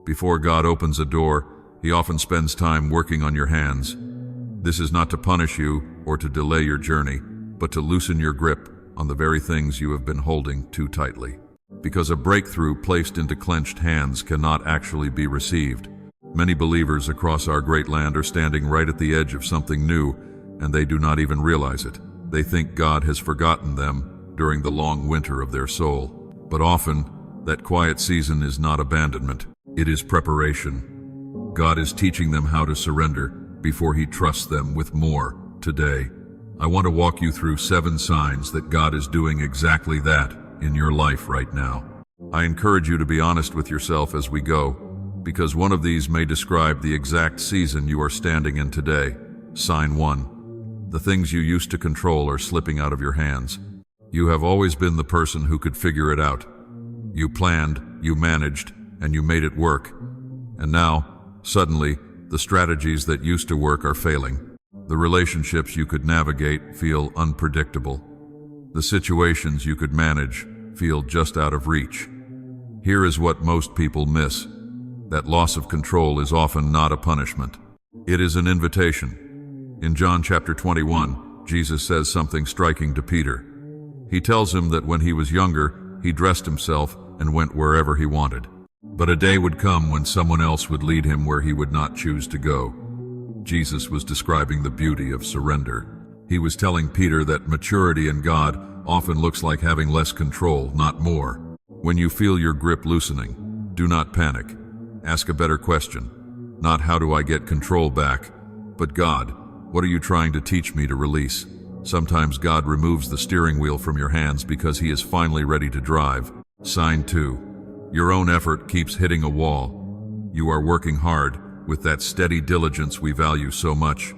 Before God opens a door, He often spends time working on your hands. This is not to punish you or to delay your journey, but to loosen your grip on the very things you have been holding too tightly. Because a breakthrough placed into clenched hands cannot actually be received. Many believers across our great land are standing right at the edge of something new, and they do not even realize it. They think God has forgotten them during the long winter of their soul. But often, that quiet season is not abandonment. It is preparation. God is teaching them how to surrender before He trusts them with more today. I want to walk you through 7 signs that God is doing exactly that in your life right now. I encourage you to be honest with yourself as we go, because one of these may describe the exact season you are standing in today. Sign 1. The things you used to control are slipping out of your hands. You have always been the person who could figure it out. You planned, you managed, and you made it work. And now, suddenly, the strategies that used to work are failing. The relationships you could navigate feel unpredictable. The situations you could manage feel just out of reach. Here is what most people miss. That loss of control is often not a punishment. It is an invitation. In John chapter 21, Jesus says something striking to Peter. He tells him that when he was younger, he dressed himself and went wherever he wanted. But a day would come when someone else would lead him where he would not choose to go. Jesus was describing the beauty of surrender. He was telling Peter that maturity in God often looks like having less control, not more. When you feel your grip loosening, do not panic. Ask a better question. Not how do I get control back, but God, what are you trying to teach me to release? Sometimes God removes the steering wheel from your hands because He is finally ready to drive. Sign 2. Your own effort keeps hitting a wall. You are working hard with that steady diligence we value so much.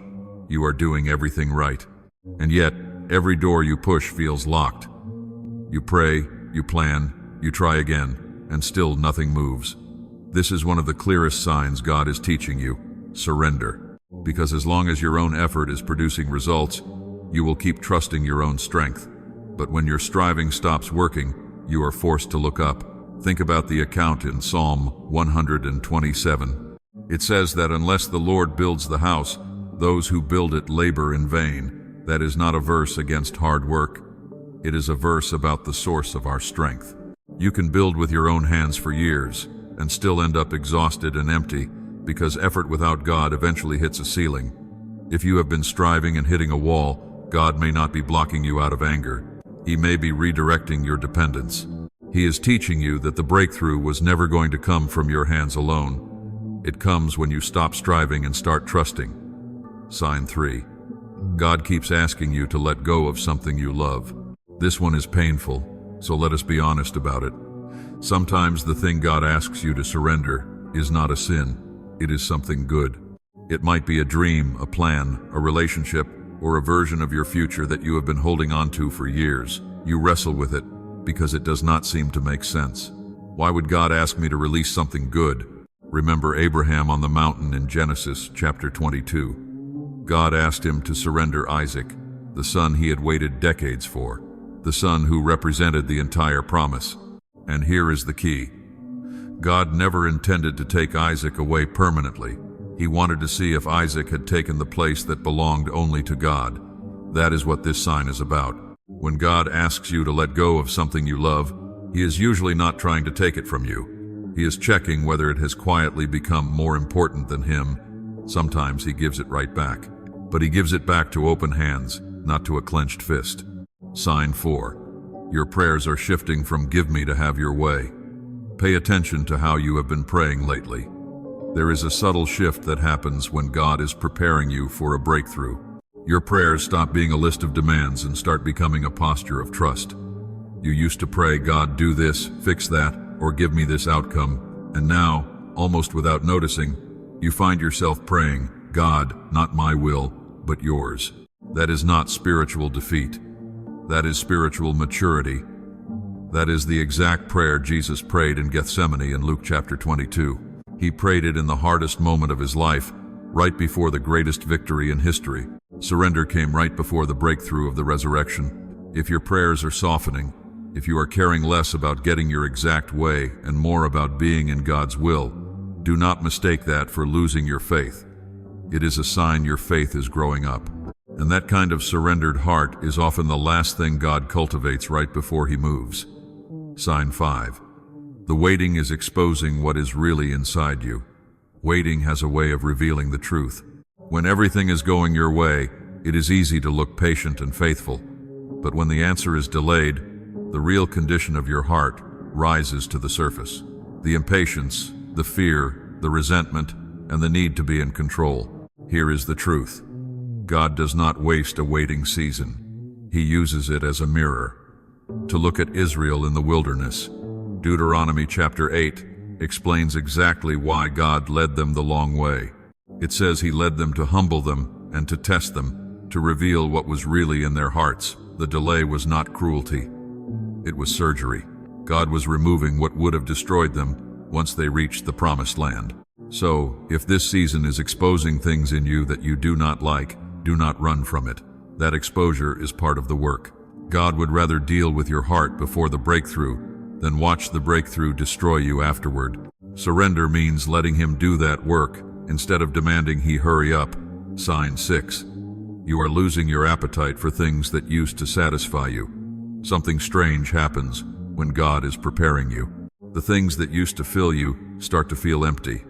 You are doing everything right. And yet, every door you push feels locked. You pray, you plan, you try again, and still nothing moves. This is one of the clearest signs God is teaching you: surrender. Because as long as your own effort is producing results, you will keep trusting your own strength. But when your striving stops working, you are forced to look up. Think about the account in Psalm 127. It says that unless the Lord builds the house, those who build it labor in vain. That is not a verse against hard work. It is a verse about the source of our strength. You can build with your own hands for years and still end up exhausted and empty, because effort without God eventually hits a ceiling. If you have been striving and hitting a wall, God may not be blocking you out of anger. He may be redirecting your dependence. He is teaching you that the breakthrough was never going to come from your hands alone. It comes when you stop striving and start trusting. Sign 3. God keeps asking you to let go of something you love. This one is painful, so let us be honest about it. Sometimes the thing God asks you to surrender is not a sin. It is something good. It might be a dream, a plan, a relationship, or a version of your future that you have been holding on to for years. You wrestle with it because it does not seem to make sense. Why would God ask me to release something good? Remember Abraham on the mountain in Genesis chapter 22. God asked him to surrender Isaac, the son he had waited decades for, the son who represented the entire promise. And here is the key. God never intended to take Isaac away permanently. He wanted to see if Isaac had taken the place that belonged only to God. That is what this sign is about. When God asks you to let go of something you love, He is usually not trying to take it from you. He is checking whether it has quietly become more important than Him. Sometimes He gives it right back, but He gives it back to open hands, not to a clenched fist. Sign 4. Your prayers are shifting from "give me" to "have your way." Pay attention to how you have been praying lately. There is a subtle shift that happens when God is preparing you for a breakthrough. Your prayers stop being a list of demands and start becoming a posture of trust. You used to pray, "God, do this, fix that, or give me this outcome," and now, almost without noticing, you find yourself praying, "God, not my will, but yours." That is not spiritual defeat. That is spiritual maturity. That is the exact prayer Jesus prayed in Gethsemane in Luke chapter 22. He prayed it in the hardest moment of His life, right before the greatest victory in history. Surrender came right before the breakthrough of the resurrection. If your prayers are softening, if you are caring less about getting your exact way and more about being in God's will, Do not mistake that for losing your faith. It is a sign your faith is growing up. And that kind of surrendered heart is often the last thing God cultivates right before He moves. Sign 5. The waiting is exposing what is really inside you. Waiting has a way of revealing the truth. When everything is going your way, it is easy to look patient and faithful. But when the answer is delayed, the real condition of your heart rises to the surface. The impatience, the fear, the resentment, and the need to be in control. Here is the truth. God does not waste a waiting season. He uses it as a mirror. To look at Israel in the wilderness, Deuteronomy chapter 8 explains exactly why God led them the long way. It says He led them to humble them and to test them, to reveal what was really in their hearts. The delay was not cruelty. It was surgery. God was removing what would have destroyed them once they reached the promised land. So, if this season is exposing things in you that you do not like, do not run from it. That exposure is part of the work. God would rather deal with your heart before the breakthrough than watch the breakthrough destroy you afterward. Surrender means letting Him do that work instead of demanding He hurry up. Sign 6. You are losing your appetite for things that used to satisfy you. Something strange happens when God is preparing you. The things that used to fill you start to feel empty.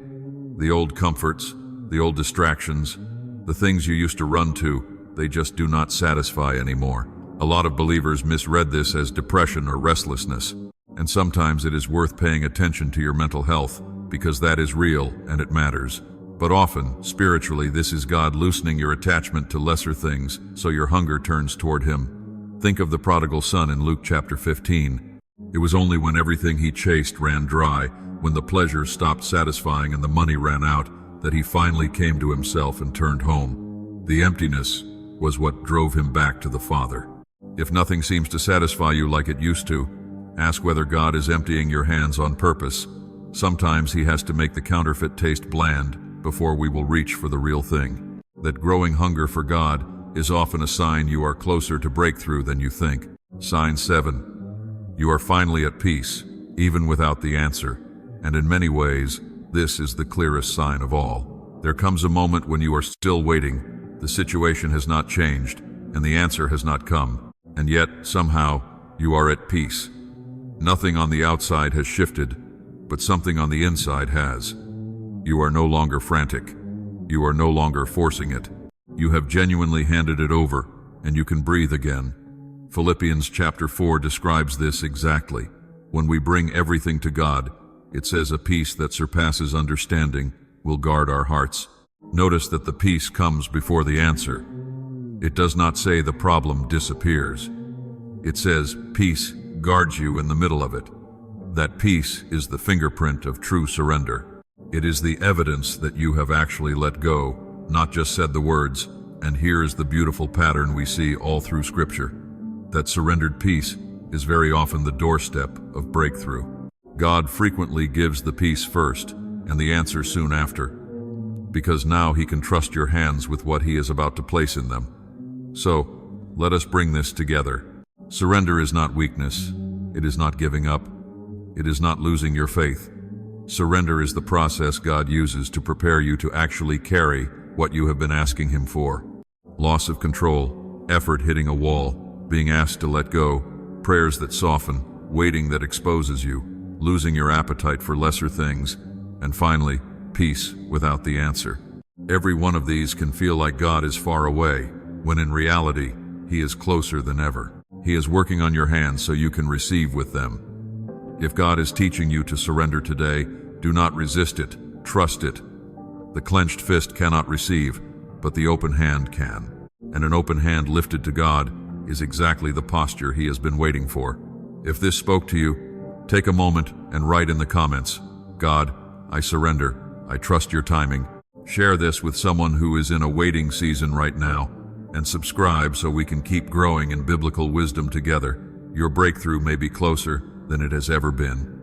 The old comforts, the old distractions, the things you used to run to, they just do not satisfy anymore. A lot of believers misread this as depression or restlessness, and sometimes it is worth paying attention to your mental health because that is real and it matters. But often, spiritually, this is God loosening your attachment to lesser things so your hunger turns toward Him. Think of the prodigal son in Luke chapter 15. It was only when everything he chased ran dry, when the pleasure stopped satisfying and the money ran out, that he finally came to himself and turned home. The emptiness was what drove him back to the Father. If nothing seems to satisfy you like it used to, ask whether God is emptying your hands on purpose. Sometimes He has to make the counterfeit taste bland before we will reach for the real thing. That growing hunger for God is often a sign you are closer to breakthrough than you think. Sign 7. You are finally at peace, even without the answer. And in many ways, this is the clearest sign of all. There comes a moment when you are still waiting. The situation has not changed, and the answer has not come. And yet, somehow, you are at peace. Nothing on the outside has shifted, but something on the inside has. You are no longer frantic. You are no longer forcing it. You have genuinely handed it over, and you can breathe again. Philippians chapter 4 describes this exactly. When we bring everything to God, it says a peace that surpasses understanding will guard our hearts. Notice that the peace comes before the answer. It does not say the problem disappears. It says peace guards you in the middle of it. That peace is the fingerprint of true surrender. It is the evidence that you have actually let go, not just said the words. And here is the beautiful pattern we see all through Scripture. That surrendered peace is very often the doorstep of breakthrough. God frequently gives the peace first and the answer soon after, because now He can trust your hands with what He is about to place in them. So, let us bring this together. Surrender is not weakness. It is not giving up. It is not losing your faith. Surrender is the process God uses to prepare you to actually carry what you have been asking Him for. Loss of control, effort hitting a wall, being asked to let go, prayers that soften, waiting that exposes you, losing your appetite for lesser things, and finally, peace without the answer. Every one of these can feel like God is far away, when in reality, He is closer than ever. He is working on your hands so you can receive with them. If God is teaching you to surrender today, do not resist it, trust it. The clenched fist cannot receive, but the open hand can. And an open hand lifted to God is exactly the posture He has been waiting for. If this spoke to you, take a moment and write in the comments, God, I surrender. I trust your timing. Share this with someone who is in a waiting season right now, and subscribe so we can keep growing in biblical wisdom together. Your breakthrough may be closer than it has ever been.